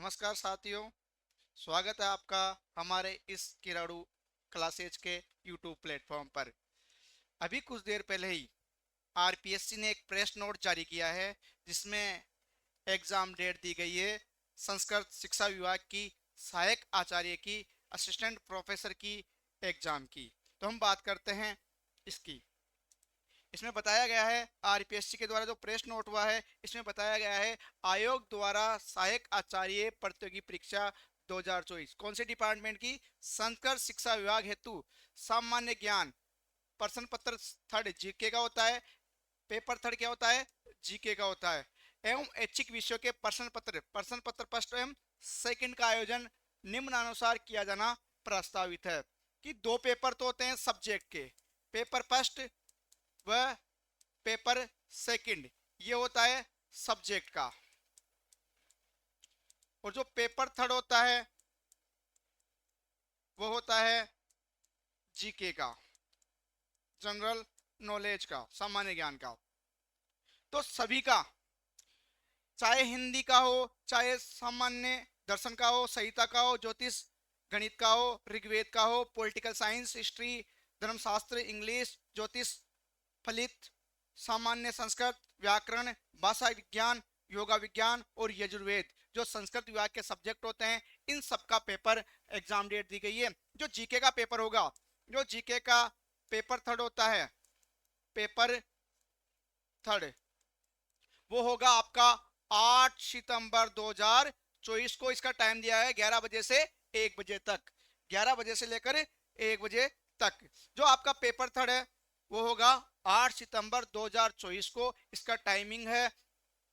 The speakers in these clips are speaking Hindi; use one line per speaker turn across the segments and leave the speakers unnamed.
नमस्कार साथियों, स्वागत है आपका हमारे इस किराड़ू क्लासेज के यूट्यूब प्लेटफॉर्म पर। अभी कुछ देर पहले ही आरपीएससी ने एक प्रेस नोट जारी किया है जिसमें एग्ज़ाम डेट दी गई है संस्कृत शिक्षा विभाग की सहायक आचार्य की, असिस्टेंट प्रोफेसर की एग्ज़ाम की। तो हम बात करते हैं इसकी। इसमें बताया गया है आरपीएससी के द्वारा जो प्रेस नोट हुआ है, इसमें बताया गया है आयोग द्वारा सहायक आचार्य प्रतियोगी परीक्षा 2024 कौन से डिपार्टमेंट की? संस्कृत शिक्षा विभाग हेतु सामान्य ज्ञान प्रश्न पत्र थर्ड जीके का होता है। पेपर थर्ड क्या होता है? जीके का होता है। एवं ऐच्छिक विषयों के प्रश्न पत्र फर्स्ट एवं सेकंड का आयोजन निम्नानुसार किया जाना प्रस्तावित है। कि दो पेपर तो होते हैं सब्जेक्ट के, पेपर फर्स्ट व पेपर सेकंड, ये होता है सब्जेक्ट का। और जो पेपर थर्ड होता है वो होता है जीके का, जनरल नॉलेज का, सामान्य ज्ञान का। तो सभी का, चाहे हिंदी का हो, चाहे सामान्य दर्शन का हो, संहिता का हो, ज्योतिष गणित का हो, ऋग्वेद का हो, पॉलिटिकल साइंस, हिस्ट्री, धर्मशास्त्र, इंग्लिश, ज्योतिष फलित, सामान्य संस्कृत, व्याकरण, भाषा विज्ञान, योगा विज्ञान और यजुर्वेद, जो संस्कृत विभाग के सब्जेक्ट होते हैं, इन सब का पेपर एग्जाम डेट दी गई है। जो जीके का पेपर होगा, जो जीके का पेपर थर्ड होता है, पेपर थर्ड, वो होगा आपका 8 सितंबर 2024 को। इसका टाइम दिया है 11 बजे से 1 बजे तक, 11 बजे से लेकर 1 बजे तक। जो आपका पेपर थर्ड है वो होगा 8 सितंबर 2024 को। इसका टाइमिंग है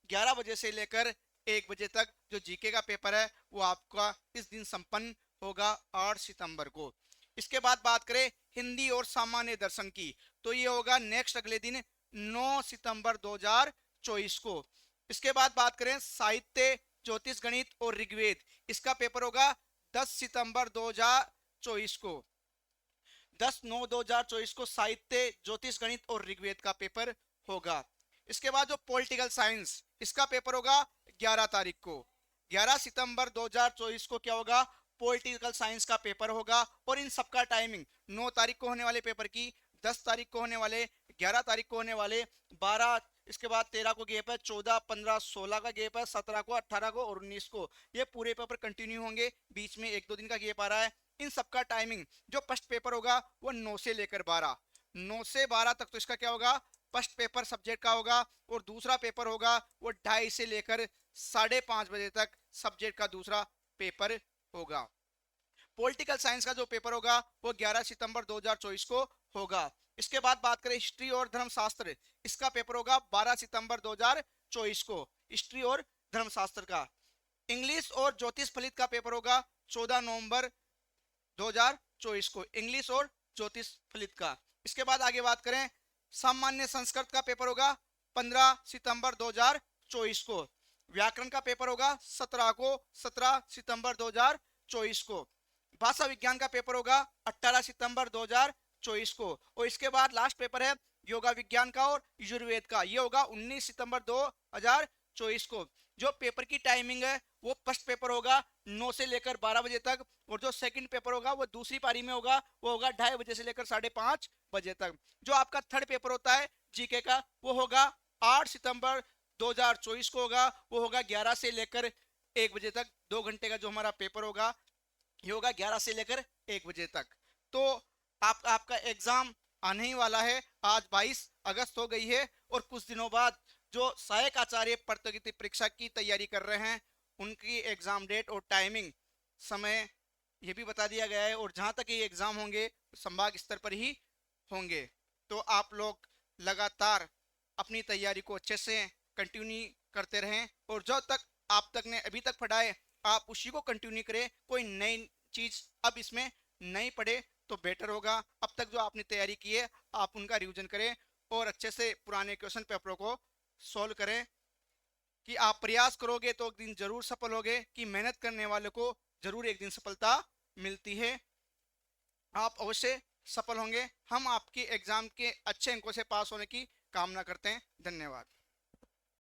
11 बजे से लेकर 1 बजे तक। जो जीके का पेपर है वो आपका इस दिन संपन्न होगा 8 सितंबर को। इसके बाद बात करें हिंदी और सामान्य दर्शन की, तो ये होगा नेक्स्ट अगले दिन 9 सितंबर 2024 को। इसके बाद बात करें साहित्य, ज्योतिष गणित और ऋग्वेद, इसका पेपर होगा 10 सितंबर 2024 को। 10/9/2024 को साहित्य, ज्योतिष गणित और ऋग्वेद का पेपर होगा। इसके बाद जो पॉलिटिकल साइंस, इसका पेपर होगा 11 तारीख को। 11 सितंबर 2024 को क्या होगा? पॉलिटिकल साइंस का पेपर होगा। और इन सबका टाइमिंग 9 तारीख को होने वाले पेपर की, 10 तारीख को होने वाले, 11 तारीख को होने वाले, 12, इसके बाद 13 को गैप है, 14, 15, 16 का गैप है, 17 को, 18 को और 19 को, ये पूरे पेपर कंटिन्यू होंगे। बीच में 1-2 दिन का गैप आ रहा है। इन सबका टाइमिंग, जो फर्स्ट पेपर होगा वो 9 से लेकर 12, 9 से 12 तक, तो इसका क्या होगा? फर्स्ट पेपर सब्जेक्ट का होगा। और दूसरा पेपर होगा वो 2:30 से लेकर 5:30 बजे तक सब्जेक्ट का दूसरा पेपर होगा। पॉलिटिकल साइंस का जो पेपर होगा वो 11 सितंबर 2024 को होगा। इसके बाद बात करें हिस्ट्री और धर्मशास्त्र, इसका पेपर होगा 12 सितंबर 2024 को, हिस्ट्री और धर्मशास्त्र का। इंग्लिश और ज्योतिष फलित का पेपर होगा 14 नवंबर 2024 को, इंग्लिश और ज्योतिष फलित का। इसके बाद आगे बात करें सामान्य संस्कृत का पेपर होगा 15 सितंबर 2024 को। व्याकरण का पेपर होगा 17 सितंबर 2024 को। भाषा विज्ञान का पेपर होगा 18 सितंबर 2024 को। और इसके बाद लास्ट पेपर है योगा विज्ञान का और यजुर्वेद का, ये होगा 19 सितंबर 2024 को। जो पेपर की टाइमिंग है वो फर्स्ट पेपर होगा 9 से लेकर 12 बजे तक। और जो सेकंड पेपर होगा वो दूसरी पारी में होगा, वो होगा 2:30 बजे से लेकर 5:30 बजे तक। जो आपका थर्ड पेपर होता है जीके का, वो होगा 8 सितंबर 2024 को होगा, वो होगा 11 से लेकर 1 बजे तक। 2 घंटे का जो हमारा पेपर होगा ये होगा 11 से लेकर 1 बजे तक। तो आपका एग्जाम आने ही वाला है। आज 22 अगस्त हो गई है और कुछ दिनों बाद जो सहायक आचार्य प्रतियोगिता परीक्षा की तैयारी कर रहे हैं उनकी एग्जाम डेट और टाइमिंग, समय ये भी बता दिया गया है। और जहां तक ये एग्जाम होंगे संभाग स्तर पर ही होंगे। तो आप लोग लगातार अपनी तैयारी को अच्छे से कंटिन्यू करते रहें। और जो तक आप तक ने अभी तक पढ़ाए आप उसी को कंटिन्यू करें। कोई नई चीज अब इसमें नहीं पढ़े तो बेटर होगा। अब तक जो आपने तैयारी की है आप उनका रिवीजन करें और अच्छे से पुराने क्वेश्चन पेपरों को सॉल्व करें। कि आप प्रयास करोगे तो एक दिन जरूर सफल होगे, कि मेहनत करने वाले को जरूर एक दिन सफलता मिलती है। आप अवश्य सफल होंगे। हम आपके एग्जाम के अच्छे अंकों से पास होने की कामना करते हैं। धन्यवाद।